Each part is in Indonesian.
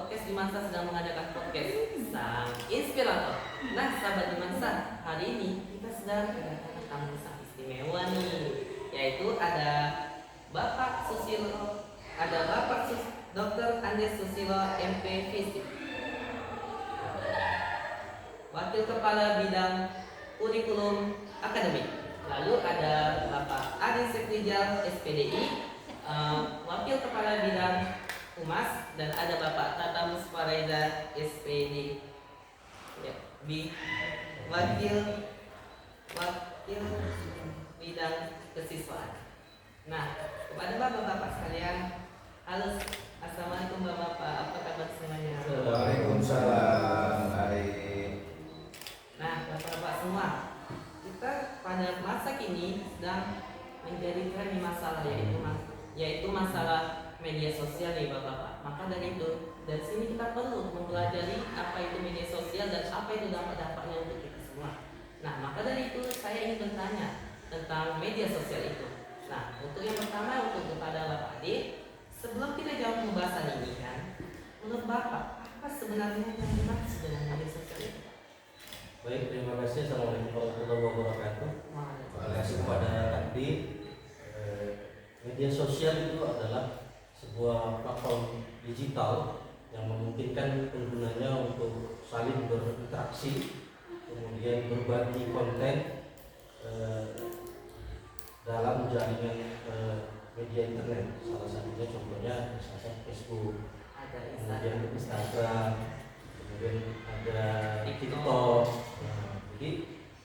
Podcast Dimansa sedang mengadakan podcast Sang Inspirator. Nah, sahabat Dimansa, hari ini kita sedang kedatangan tamu sangat istimewa nih, yaitu ada Bapak Susilo, Dr. Andes Susilo MP Fisik, Wakil Kepala Bidang Kurikulum Akademik. Lalu ada Bapak Adi Sekrijal SPDI, Wakil Kepala Bidang Humas, dan ada Bapak Tata Musfareza SPD, ya, Wakil Bidang Kesiswaan. Nah, kepada bapak-bapak sekalian, halo, assalamualaikum bapak-bapak, apa kabar semuanya? Waalaikumsalam. Baik. Nah, bapak-bapak semua, kita pada masa kini sedang menjadi tren masalah, yaitu masalah media sosial nih bapak-bapak. Maka dari sini kita perlu mempelajari apa itu media sosial dan apa itu dampak-dampaknya untuk kita semua. Nah, maka dari itu saya ingin bertanya tentang media sosial itu. Nah, untuk yang pertama, untuk kepada Bapak Ade, sebelum kita jawab pembahasan ini kan, menurut Bapak apa sebenarnya yang dimaksud dengan media sosial itu? Baik, terima kasih. Assalamualaikum warahmatullahi wabarakatuh. Terima kasih kepada Adi. Media sosial itu adalah sebuah platform digital yang memungkinkan penggunanya untuk saling berinteraksi, kemudian berbagi konten dalam jaringan media internet. Salah satunya contohnya misalnya Facebook, kemudian Instagram, kemudian ada TikTok. Jadi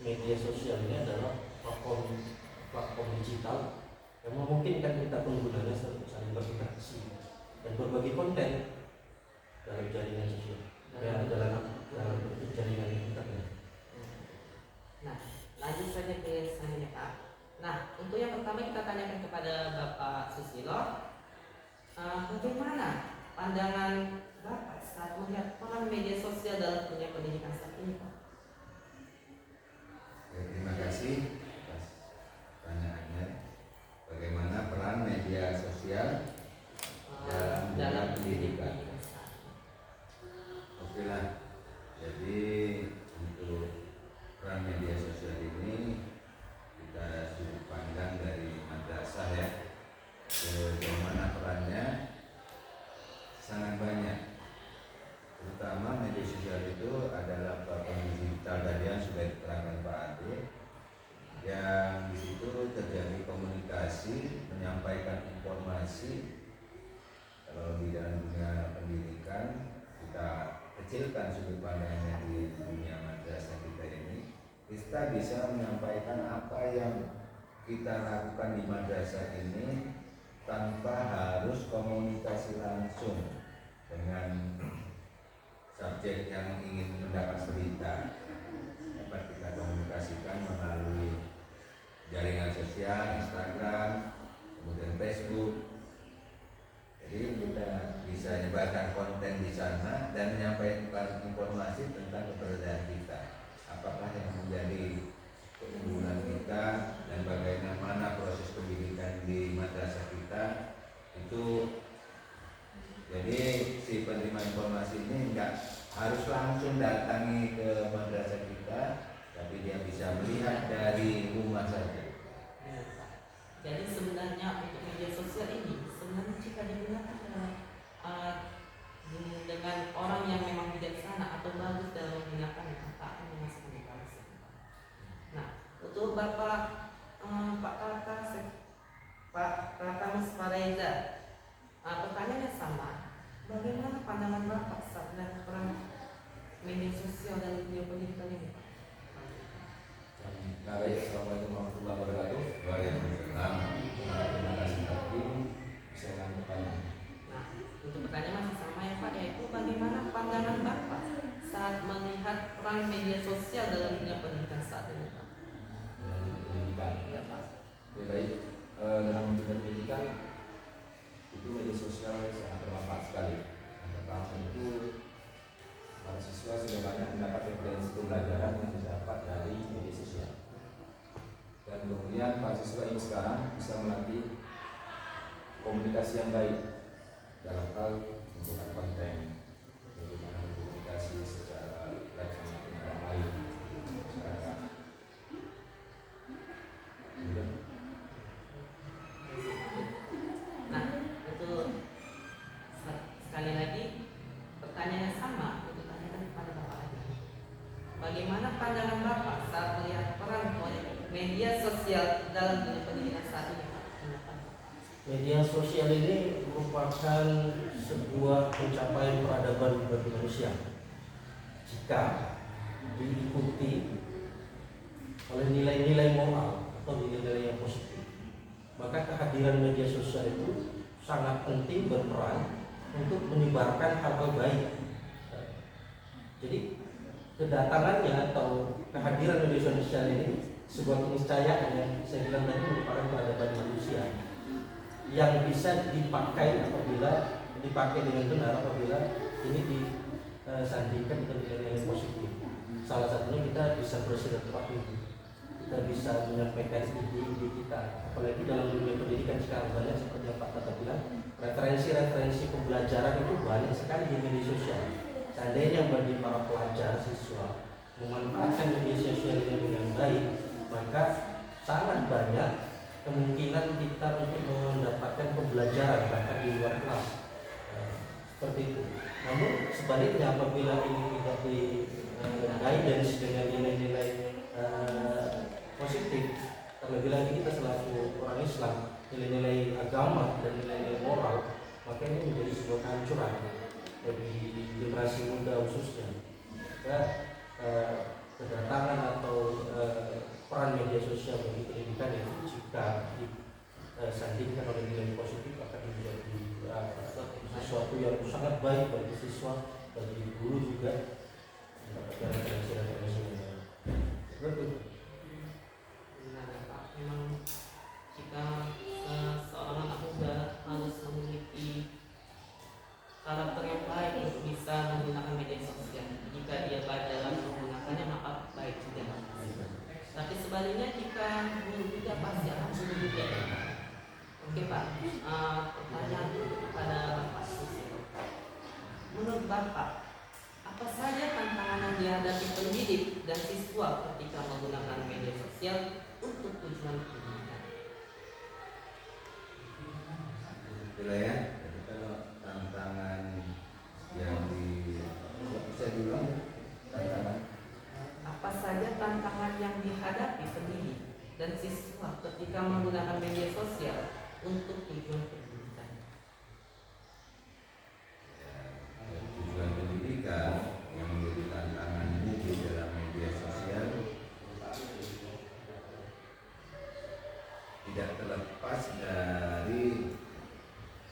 media sosial ini adalah platform digital yang memungkinkan kita penggunanya saling berinteraksi dan berbagi konten dalam jaringan sosial, dalam jaringan internet. Nah, lanjut saja ke selanjutnya Pak. Nah, untuk yang pertama kita tanyakan kepada Bapak Susilo, bagaimana pandangan Bapak saat melihat peran media sosial dalam dunia pendidikan saat ini Pak? Terima kasih atas pertanyaannya. Bagaimana peran media sosial dalam pendidikan? Oke lah. Jadi untuk peran media sosial ini kita sudut pandang dari madrasah ya. Bagaimana perannya sangat banyak. Terutama media sosial itu adalah platform digital tadi yang sudah diterangkan Pak Ade, yang di situ terjadi komunikasi, menyampaikan informasi. Kalau di dalam dunia pendidikan kita kecilkan sudut pandangnya di dunia madrasah kita ini, kita bisa menyampaikan apa yang kita lakukan di madrasah ini tanpa harus komunikasi langsung dengan subjek yang ingin mendapat berita. Dapat kita komunikasikan melalui jaringan sosial, Instagram, kemudian Facebook. Jadi kita bisa menyebarkan konten di sana dan menyampaikan informasi tentang keberadaan kita. Apakah yang menjadi keunggulan kita dan bagaimana proses pendidikan di madrasah kita itu. Jadi si penerima informasi ini enggak harus langsung datangi ke madrasah kita, tapi dia bisa melihat dari rumah saja. Ya, Pak. Jadi sebenarnya untuk media sosial ini sebenarnya jika digunakan dengan orang yang memang bijaksana atau bagus dalam menggunakannya, maka akan menghasilkan informasi. Nah, untuk Bapak Pak Tata Musfareza, pertanyaannya sama. Bagaimana pandangan Bapak saat melihat peran media sosial dan dunia pendidikan ini? Baik, assalamualaikum warahmatullahi wabarakatuh. Waalaikumsalam. Terima kasih tadi saya pertanyaan. Nah, untuk pertanyaan masih sama ya Pak, yaitu bagaimana pandangan Bapak saat melihat peran media sosial dalam dunia pendidikan saat ini Pak? Pendidikan. Ya Pak. Oke, baik. Dalam dunia pendidikan itu media sosial sangat bermanfaat sekali. Yang pertama itu para siswa sudah banyak mendapat referensi pembelajaran yang didapat dari media sosial. Dan kemudian para siswa ini sekarang bisa melatih komunikasi yang baik dalam hal membuat konten, pandangan Bapak saat melihat peran media sosial dalam dunia pendidikan saat ini, Pak? Media sosial ini merupakan sebuah pencapaian peradaban bagi manusia jika diikuti oleh nilai-nilai moral atau nilai-nilai yang positif. Maka kehadiran media sosial itu sangat penting berperan untuk menyebarkan hal-hal baik. Jadi kedatangannya atau kehadiran media sosial ini sebuah keniscayaan yang saya bilang tadi merupakan peradaban manusia yang bisa dipakai dengan benar apabila ini disandingkan dengan nilai-nilai positif. Salah satunya kita bisa bersilaturahmi, kita bisa menyampaikan ide-ide kita. Apalagi dalam dunia pendidikan sekarang banyak seperti yang Pak Tata bilang, referensi-referensi pembelajaran itu banyak sekali di media sosial. Seandainya bagi para pelajar, siswa memanfaatkan media sosial ini dengan baik, maka sangat banyak kemungkinan kita untuk mendapatkan pembelajaran bahkan di luar kelas. Seperti itu. Namun sebaliknya apabila ini tidak di guidance dengan nilai-nilai positif, terlebih lagi kita selaku orang Islam, nilai-nilai agama dan nilai-nilai moral, maka ini menjadi sebuah kehancuran bagi generasi muda khususnya. Maka kedatangan atau peran media sosial bagi pendidikan yang jika disandingkan oleh nilai positif akan menjadi sesuatu yang sangat baik bagi siswa, bagi guru juga mendapatkan referensi-referensi yang baik. Betul. Benar, Pak. Memang jika seorang anak muda harus memiliki karakter yang baik untuk bisa menggunakan media sosial. Jika dia baik dalam menggunakannya maka baik juga. Tapi sebaliknya jika guru juga pasti akan sulit juga. Oke Pak, pertanyaan kepada Bapak Susilo. Menurut Bapak, apa saja tantangan yang dihadapi pendidik dan siswa ketika menggunakan media sosial untuk tujuan pendidikan? Itulah ya. Jadi kalau tantangan yang bisa diulang tantangan Apa saja tantangan yang dihadapi pendidik dan siswa ketika menggunakan media sosial untuk tujuan pendidikan? tujuan pendidikan yang menjadi tantangan ini di dalam media sosial tidak terlepas dari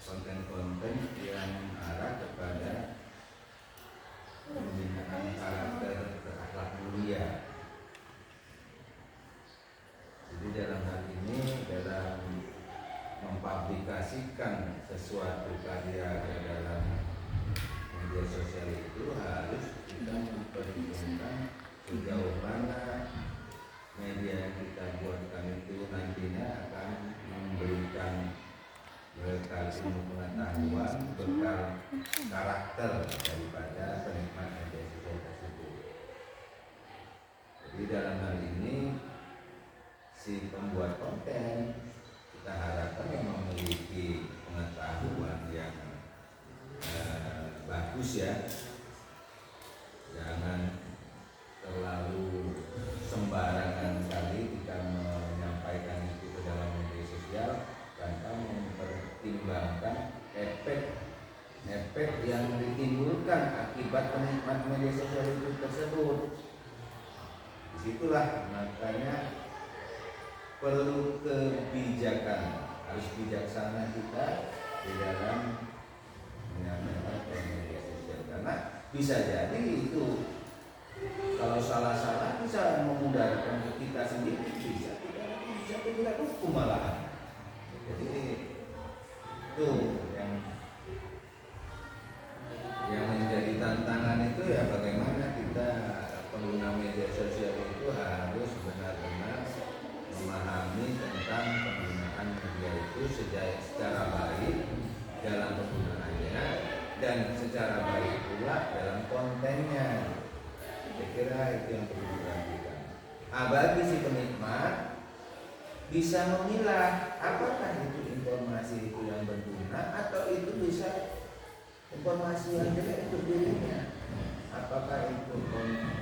konten-konten yang mengarah kepada pembinaan karakter berakhlak mulia. Jadi dalam hal ini dalam mempublikasikan sesuatu karya ke dalam media sosial itu harus kita memperhitungkan sejauh mana media yang kita buatkan itu nantinya akan memberikan bekal ilmu pengetahuan, bekal karakter daripada penikmat media sosial tersebut. Jadi dalam hal ini si pembuat konten kita harapkan yang memiliki pengetahuan yang bagus ya, jangan terlalu sembarangan kali kita menyampaikan itu ke dalam media sosial tanpa mempertimbangkan efek yang ditimbulkan akibat penikmat media sosial itu tersebut. Disitulah makanya perlu kebijakan, harus bijaksana kita di dalam menyampaikan media sosial, karena bisa jadi itu kalau salah-salah bisa memudaratkan kita sendiri, bisa tidak hukum malahan. Jadi itu yang menjadi tantangan itu ya, bagaimana kita pengguna media sosial itu harus benar-benar memahami tentang penggunaan media itu secara baik dalam penggunaannya dan secara baik pula dalam kontennya. Saya kira itu yang perlu diperhatikan. Bagi si penikmat bisa memilah apakah itu informasi itu yang berguna atau itu bisa informasi yang jelek untuk dirinya. Apakah itu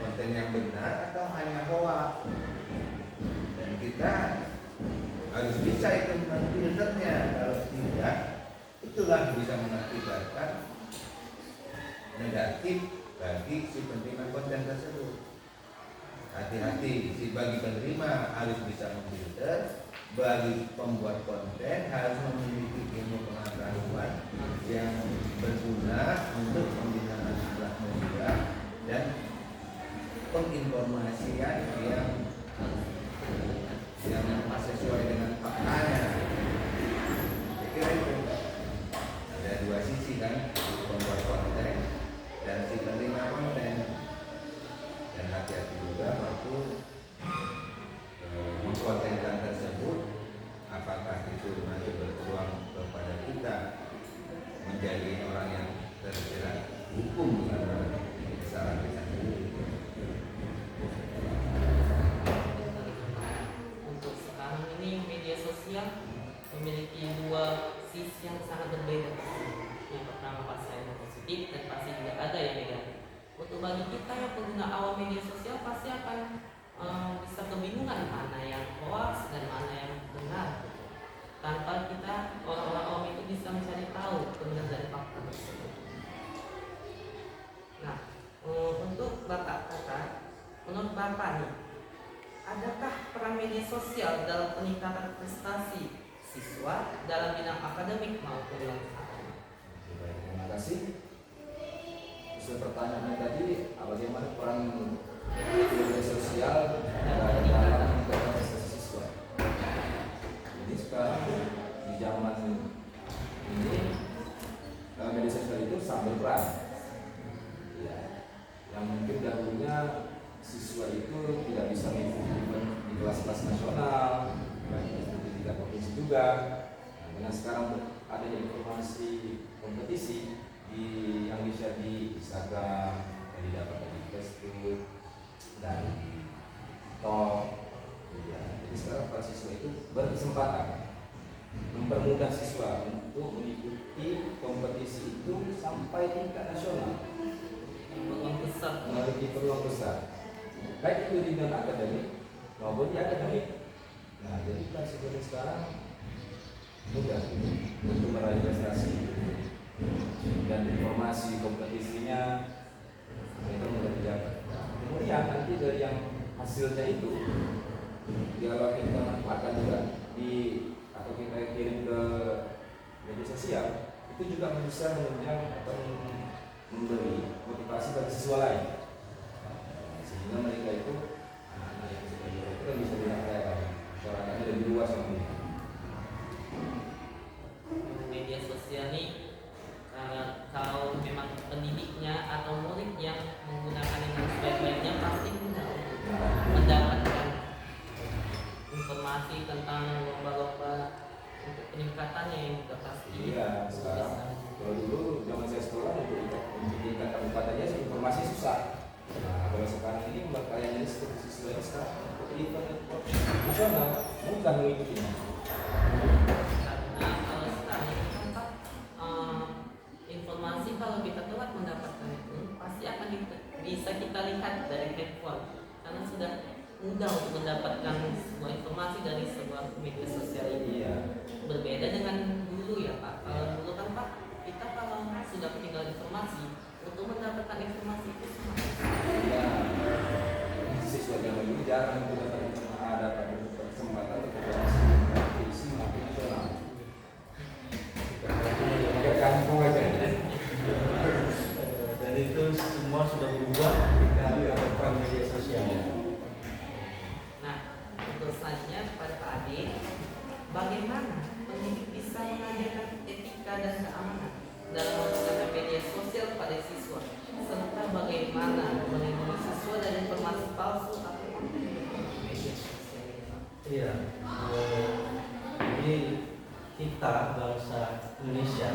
konten yang benar atau hanya bisa itu memfilternya. Kalau tidak, itulah bisa mengakibatkan negatif bagi si penerima konten tersebut. Hati-hati, si bagi penerima harus bisa memfilter, bagi pembuat konten harus memiliki ilmu pengetahuan yang berguna untuk pembinaan akhlak mulia dan penginformasian yang sesuai dengan faktanya. Saya kira itu ada dua sisi kan, pembuat konten dan si penerima konten, dan hati-hati juga waktu mengkontenkan tersebut, apakah itu nanti berpeluang kepada kita menjadi orang yang terjerat hukum karena kesalahan kita sendiri. Untuk sekarang ini media sosial memiliki dua sisi yang sangat berbeda. Yang pertama pasti ada yang positif dan pasti juga ada yang negatif. Untuk bagi kita yang pengguna awam media sosial pasti akan bisa kebingungan mana yang hoax dan mana yang benar. Tanpa kita orang-orang awam itu bisa mencari tahu kebenaran dari fakta tersebut. Nah, untuk Bapak Kakak, menurut Bapak nih, adakah peran media sosial dalam peningkatan prestasi siswa dalam bidang akademik maupun non akademik? Baik, terima kasih. Sesuai pertanyaan tadi, bagaimana peran media sosial dalam meningkatkan prestasi siswa? Jadi sekarang di zaman ini media sosial itu sangat berperan. Ya, yang mungkin dahulunya siswa itu tidak bisa mengikuti di kelas-kelas nasional, di tingkat provinsi juga. Nah, dengan sekarang adanya informasi kompetisi yang bisa di Instagram, yang didapat di Facebook dan TikTok. Ya, jadi sekarang para siswa itu berkesempatan mempermudah siswa untuk mengikuti kompetisi itu sampai tingkat nasional. Peluang besar. Memiliki peluang besar, baik itu di bidang akademik maupun di akademik. Nah, jadi para siswa sekarang mudah untuk meraih prestasi dan informasi kompetisinya itu mudah didapat. Kemudian nanti dari yang hasilnya itu kalau kita manfaatkan juga atau kita kirim ke media sosial, itu juga bisa menunjang atau memberi motivasi bagi siswa lain, sehingga mereka itu anak-anak yang sudah itu kan bisa dilakukan masyarakatnya lebih luas lagi. Media sosial ini kalau memang pendidiknya atau murid yang menggunakan dengan sebaik-baiknya pasti mudah untuk mendapatkan informasi tentang lomba-lomba untuk peningkatannya yang juga pasti. Iya, sekarang kalau dulu zaman saya sekolah untuk tingkat kabupatennya informasi susah. Nah, kalau sekarang ini kayaknya seperti siswa sekarang event nasional mudah mengikutinya. Karena kalau sekarang ini kan Pak, informasi kalau kita telat mendapatkan itu pasti akan bisa kita lihat dari handphone, karena sudah mudah untuk mendapatkan sebuah informasi dari sebuah media sosial ini. Iya. Berbeda dengan dulu ya Pak. Kalau dulu kan Pak, kita kalau sudah ketinggalan informasi, untuk mendapatkan informasi itu semakin Iya. Siswa zaman dulu jarang untuk dapat kesempatan untuk berkomunikasi maupun nasional. Kampung aja. Dan itu semua sudah berubah ketika ada peran media sosial. Nah, untuk selanjutnya kepada Pak Ade, bagaimana pendidik bisa mengajarkan etika dan keamanan dalam menggunakan media sosial pada siswa, serta bagaimana melindungi siswa dari informasi palsu atau konten media sosial ini, Pak? Iya. Jadi kita bangsa Indonesia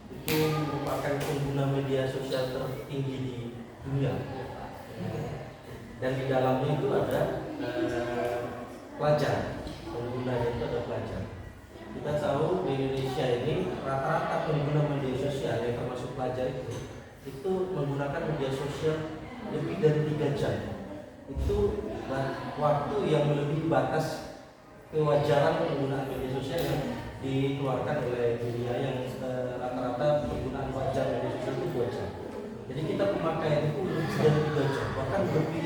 itu merupakan pengguna media sosial tertinggi di dunia. Dan di dalamnya itu ada pelajar, penggunanya itu ada pelajar. Kita tahu di Indonesia ini rata-rata pengguna media sosial yang termasuk pelajar itu menggunakan media sosial lebih dari 3 jam. Itu waktu yang melebihi batas kewajaran penggunaan media sosial yang dikeluarkan oleh dunia yang rata-rata penggunaan wajar media sosial itu 2 jam. Jadi kita pemakaian itu sudah lebih 2 jam, bahkan lebih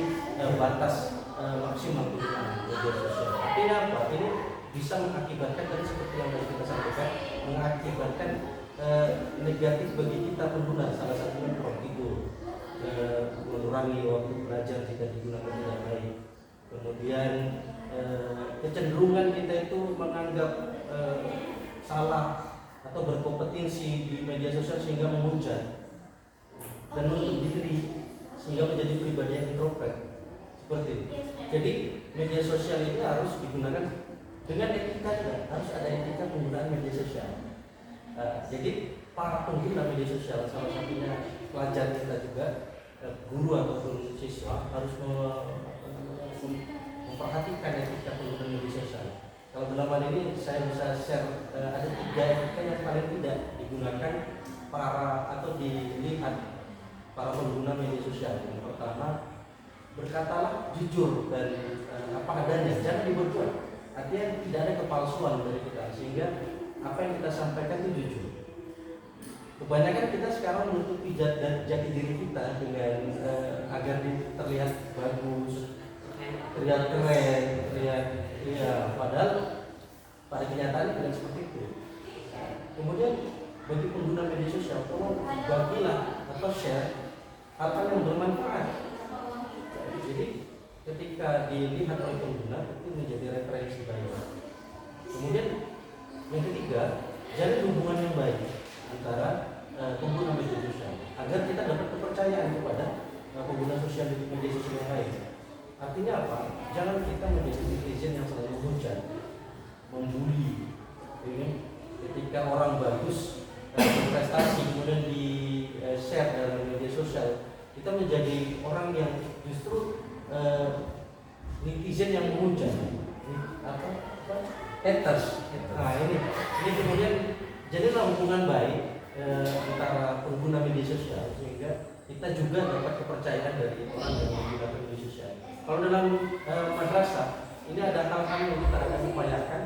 batas maksimal penggunaan media sosial. Artinya apa? Ini bisa mengakibatkan tadi seperti yang tadi kita sampaikan, mengakibatkan negatif bagi kita pengguna, salah satunya kurang tidur, mengurangi waktu belajar jika digunakan tidak baik. Kemudian kecenderungan kita itu menganggap salah atau berkompetensi di media sosial sehingga memuja dan menutup diri sehingga menjadi pribadi yang introvert seperti itu. Jadi media sosial ini harus digunakan dengan etika, harus ada etika penggunaan media sosial. Jadi para pengguna media sosial, salah satunya pelajar kita juga, guru ataupun siswa harus memperhatikan etika penggunaan media sosial. Kalau dalam hal ini saya bisa share ada 3 etika yang paling tidak digunakan para atau dilihat para pengguna media sosial. Yang pertama, berkatalah jujur dan apa adanya, jangan dibuat-buat. Artinya tidak ada kepalsuan dari kita, sehingga apa yang kita sampaikan itu jujur. Kebanyakan kita sekarang menutupi jati diri kita dengan agar terlihat bagus, terlihat keren, terlihat padahal pada kenyataan tidak seperti itu. Kemudian bagi pengguna media sosial, tolong bagilah atau share hal yang bermanfaat. Jadi ketika dilihat oleh pengguna itu menjadi referensi baik. Kemudian yang ketiga, jalin hubungan yang baik antara pengguna media sosial agar kita dapat kepercayaan kepada pengguna sosial di media sosial yang lain. Artinya apa? Jangan kita menjadi netizen yang selalu hujat, membuli. Ini ketika orang bagus berprestasi kemudian di share dalam media sosial, kita menjadi orang yang justru netizen yang menghujat, haters. Nah ini kemudian jadilah hubungan baik antara pengguna media sosial sehingga kita juga dapat kepercayaan dari orang yang menggunakan media sosial. Kalau dalam madrasah ini ada hal-hal yang kita akan upayakan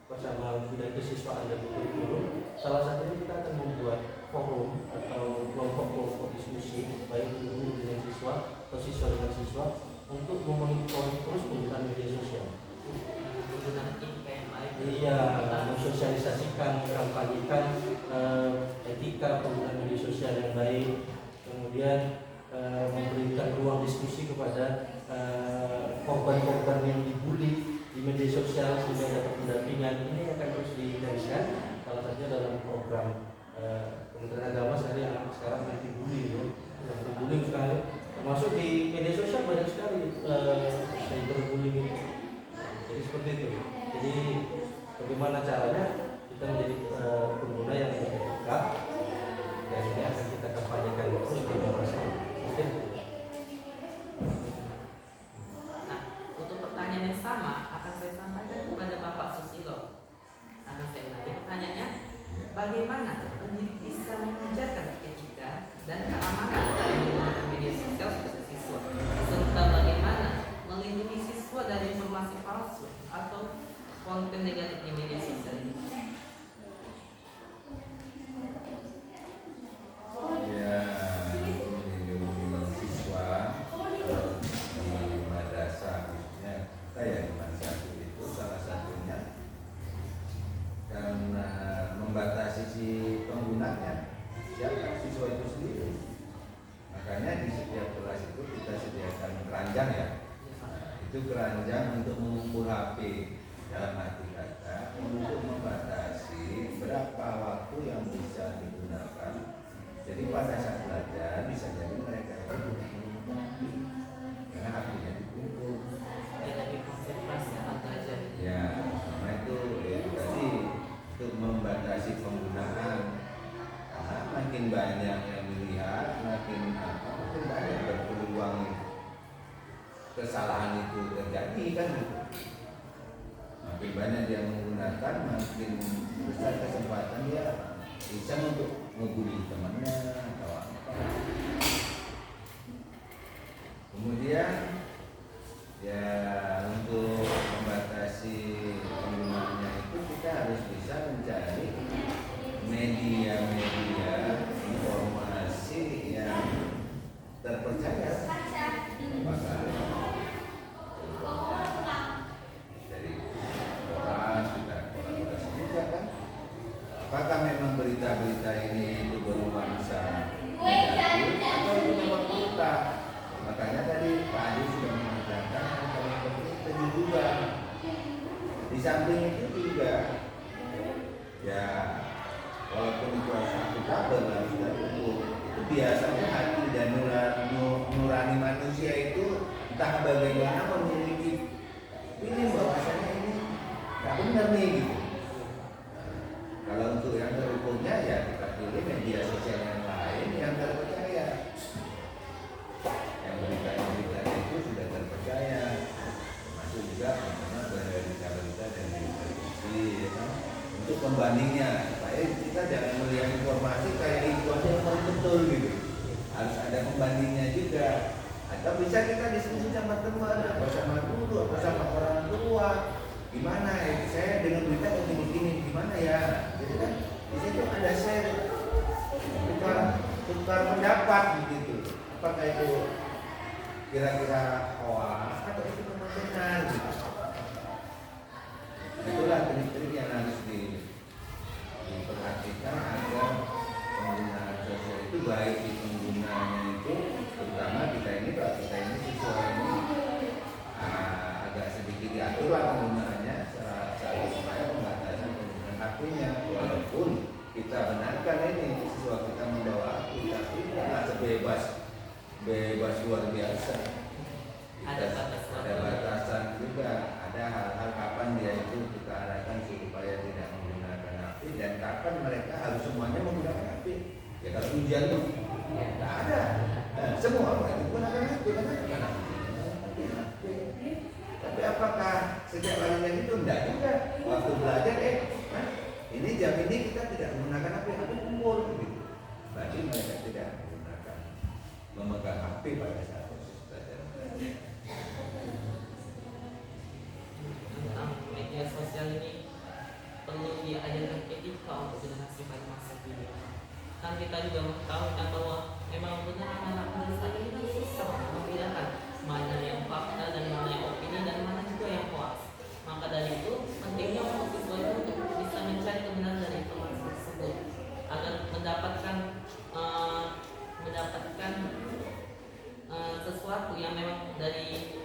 bersama bidang kesiswaan dan guru. Salah satunya kita akan membuat forum atau kelompok-kelompok diskusi baik guru dengan siswa atau siswa dengan siswa untuk memonitor terus penggunaan media sosial. Iya, mensosialisasikan, mengkampanyekan etika penggunaan media sosial yang baik, kemudian memberikan ruang diskusi kepada korban-korban yang dibully di media sosial sehingga dapat pendampingan. Ini akan terus diteruskan, salah satunya dalam program Kementerian Agama sekarang anti-bully, yang bullying sekali. Termasuk di media sosial banyak sekali cyberbullying. Jadi seperti itu. Jadi bagaimana caranya kita menjadi pengguna yang beretika, dan ini akan kita kampanyekan terus di masyarakat. Nah, untuk pertanyaan yang sama akan saya sampaikan kepada Bapak Susilo. Akan saya ulangi pertanyaannya, bagaimana pendidik bisa mengajarkan etika dan keamanan dalam menggunakan media sosial sebagai siswa, serta bagaimana melindungi siswa dari informasi palsu atau konten negatif di media sosial ini? Ya, untuk melindungi siswa di madrasah khususnya kita ya di madrasah itu salah satunya karena membatasi si penggunanya, siapa siswa itu sendiri. Makanya di setiap kelas itu kita sediakan keranjang ya. Itu keranjang untuk mengumpul HP, dalam arti kata untuk membatasi berapa waktu yang bisa digunakan. Jadi pada saat belajar bisa jadi mereka itu karena HP-nya dikumpul. Jadi konsentrasi anak belajar. Ya, karena itu edukasi untuk membatasi penggunaan. Karena makin banyak yang melihat, makin banyak berpeluang kesalahan itu terjadi kan. Makin banyak dia menggunakan, makin besar kesempatan dia bisa untuk ngebully temannya atau apa. Kemudian ya untuk membatasi samping itu juga ya walaupun itu harus akuntabel, harus terukur, itu biasanya hati dan nurani manusia itu entah bagaimana memiliki ini bahwasanya ini nggak benar nih gitu. Kalau untuk yang terukurnya ya kita pilih media sosial yang lain yang terpercaya, yang berita-berita itu sudah terpercaya, termasuk juga misalnya berita-berita dari televisi ya kan? Untuk pembandingnya supaya kita jangan melihat informasi kayak itu aja yang paling betul gitu, harus ada pembandingnya juga. Atau bisa kita diskusi sama teman, apa sama guru, apa sama orang tua, gimana ya saya dengan berita begini gimana ya, jadi kan di situ ada share, tukar pendapat begitu, apakah itu kira-kira hoax atau itu memang benar gitu. Itulah trik-trik yang harus diperhatikan agar penggunaan sosial itu baik di penggunaannya itu, terutama kita ini siswa ini agak sedikit diatur lah penggunaannya supaya pembatasan penggunaan HP-nya, walaupun kita benarkan ini siswa kita membawa HP tapi tidak sebebas luar biasa. Ada batasan juga, ada hal-hal kapan dia itu kita arahkan supaya tidak menggunakan HP dan kapan mereka harus semuanya menggunakan HP. Ya kalau ujian tuh tidak ada, semua orang menggunakan HP karena tapi apakah sejak lahirnya itu tidak juga waktu belajar ini jam ini kita tidak menggunakan HP kumpul gitu. Berarti mereka tidak memegang HP pada saat proses belajar. Media sosial ini perlu diajarkan etika untuk generasi pada masa kini. Kan kita juga mengetahui bahwa memang benar anak muda saat ini kan susah membedakan mana yang fakta dan mana yang opini dan mana juga yang hoax. Maka dari itu pentingnya untuk siswa itu untuk bisa mencari kebenaran dari informasi tersebut agar mendapatkan sesuatu yang memang dari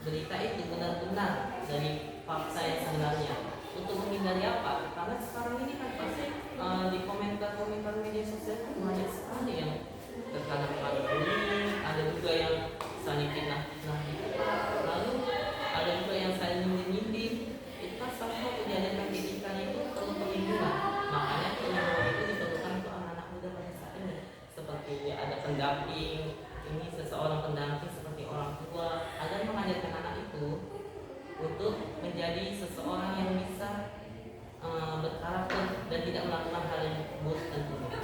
berita itu benar-benar dari fakta yang sebenarnya. Untuk menghindari apa? Karena sekarang ini kan pasti di komentar media sosial itu banyak sekali yang terkadang bullying, ada juga yang saling fitnah, lalu ada juga yang saling nyindir. Itu kan salah satu diajarkan etikanya itu perlu perlindungan. Makanya perlindungan itu diperlukan untuk anak-anak muda pada saat ini. Seperti ada pendamping, ini seseorang pendamping seperti orang tua, agar mengajarkan anak itu untuk menjadi seseorang yang bisa berkarakter dan tidak melakukan hal yang buruk tentunya.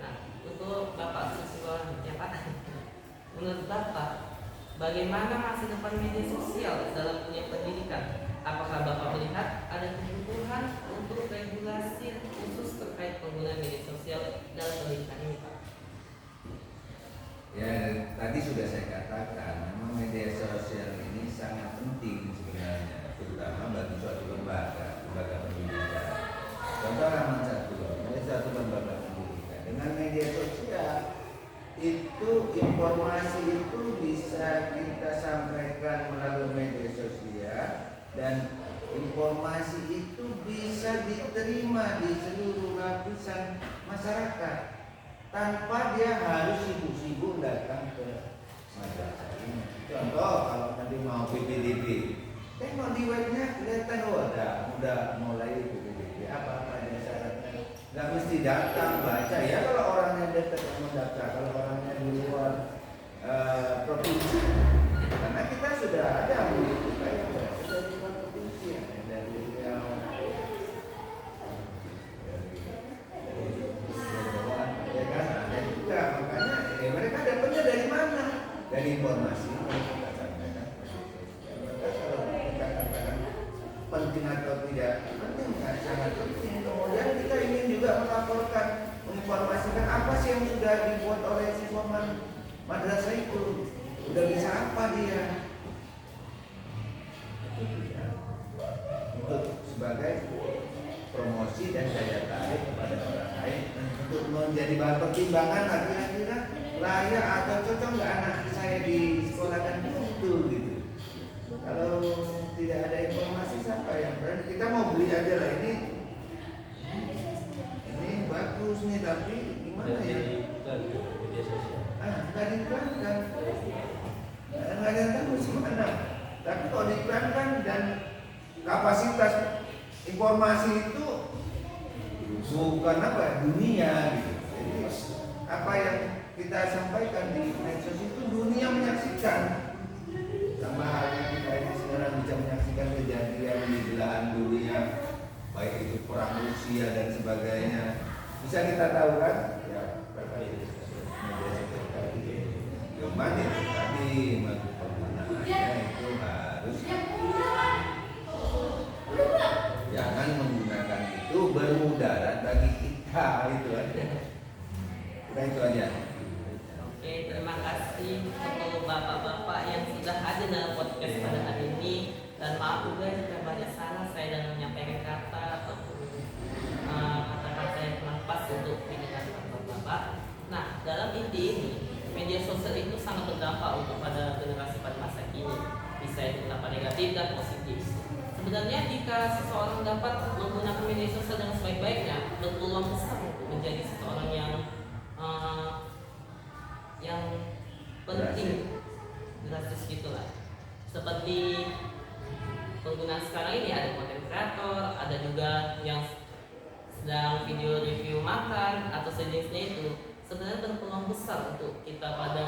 Nah, untuk Bapak siswa ya Pak, menurut Bapak, bagaimana masa depan media sosial dalam dunia pendidikan? Apakah Bapak melihat ada kebutuhan untuk regulasi khusus terkait penggunaan media sosial dalam pendidikan ini, Pak? Ya, tadi sudah saya katakan, memang media sosial ini sangat penting sebenarnya, terutama bagi suatu lembaga pendidikan. Contoh Rahman satu lembaga pendidikan. Dengan media sosial itu informasi itu bisa kita sampaikan melalui media sosial dan informasi itu bisa diterima di seluruh lapisan masyarakat tanpa dia harus sibuk-sibuk datang ke madrasah ini. Contoh kalau nanti mau PPDB, tengok di webnya kelihatan udah mulai PPDB apa aja syaratnya. Nggak mesti datang baca ya kalau orangnya dekat yang mendaftar, kalau orangnya di luar provinsi, karena kita sudah ada begitu kayak dari luar provinsi dari mereka dapatnya dari mana? Dari informasi yang kita sampaikan. Maka kalau kita katakan penting atau tidak penting, sangat penting. Kemudian kita ingin juga melaporkan, menginformasikan apa sih yang sudah dibuat oleh siswa madrasah itu, sudah bisa apa dia, untuk sebagai promosi dan daya tarik kepada orang lain untuk menjadi bahan pertimbangan kira-kira layak atau cocok nggak anak saya di sekolah dan itu gitu. Kalau tidak ada informasi siapa yang berani? Kita mau beli aja lah ini bagus nih, tapi gimana ya? Media sosial. Nggak diiklankan. Nggak diiklankan gimana? Tapi kalau diiklankan dan kapasitas informasi itu bukan apa dunia gitu. Jadi apa yang kita sampaikan di medsos itu dunia menyaksikan. Sama halnya kita ini sekarang bisa menyaksikan kejadian di belahan dunia, baik itu perang Rusia dan sebagainya. Bisa kita tahu kan? Ya, media sosial tadi. Cuman itu tadi penggunaannya itu harus jangan menggunakan itu bermudarat bagi kita, itu aja. Udah itu aja. Oke, terima kasih untuk bapak-bapak yang sudah hadir dalam podcast pada hari ini, dan maaf juga jika banyak salah saya dalam menyampaikan kata ataupun kata-kata yang kurang pas untuk didengarkan bapak-bapak. Nah, dalam inti ini media sosial itu sangat berdampak untuk pada generasi pada masa kini, bisa itu berdampak negatif dan positif. Sebenarnya jika seseorang dapat menggunakan media sosial dengan sebaik-baiknya, berpeluang besar untuk menjadi seseorang yang penting, drastis gitulah. Seperti penggunaan sekarang ini ada konten kreator, ada juga yang sedang video review makan atau sejenisnya itu. Sebenarnya berpeluang besar untuk kita pada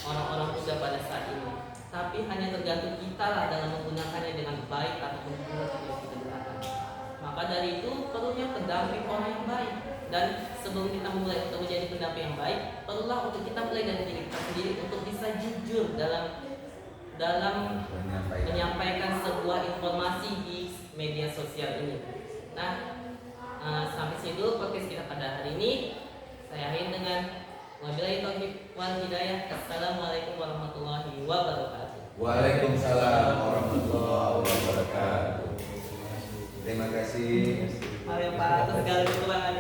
orang-orang muda pada saat ini. Tapi hanya tergantung kita lah dalam menggunakannya dengan baik ataupun buruk yang kita gunakan. Maka dari itu perlunya pendamping orang yang baik. Dan sebelum kita mulai untuk menjadi pendamping yang baik, perlulah untuk kita mulai dari diri kita sendiri untuk bisa jujur dalam menyampaikan sebuah informasi di media sosial ini. Nah, sampai situ podcast kita pada hari ini. Saya akhiri dengan wabillahi taufiq wal hidayah. Assalamualaikum warahmatullahi wabarakatuh. Waalaikumsalam warahmatullahi wabarakatuh. Terima kasih. Mari Pak, atas segala kekurangan.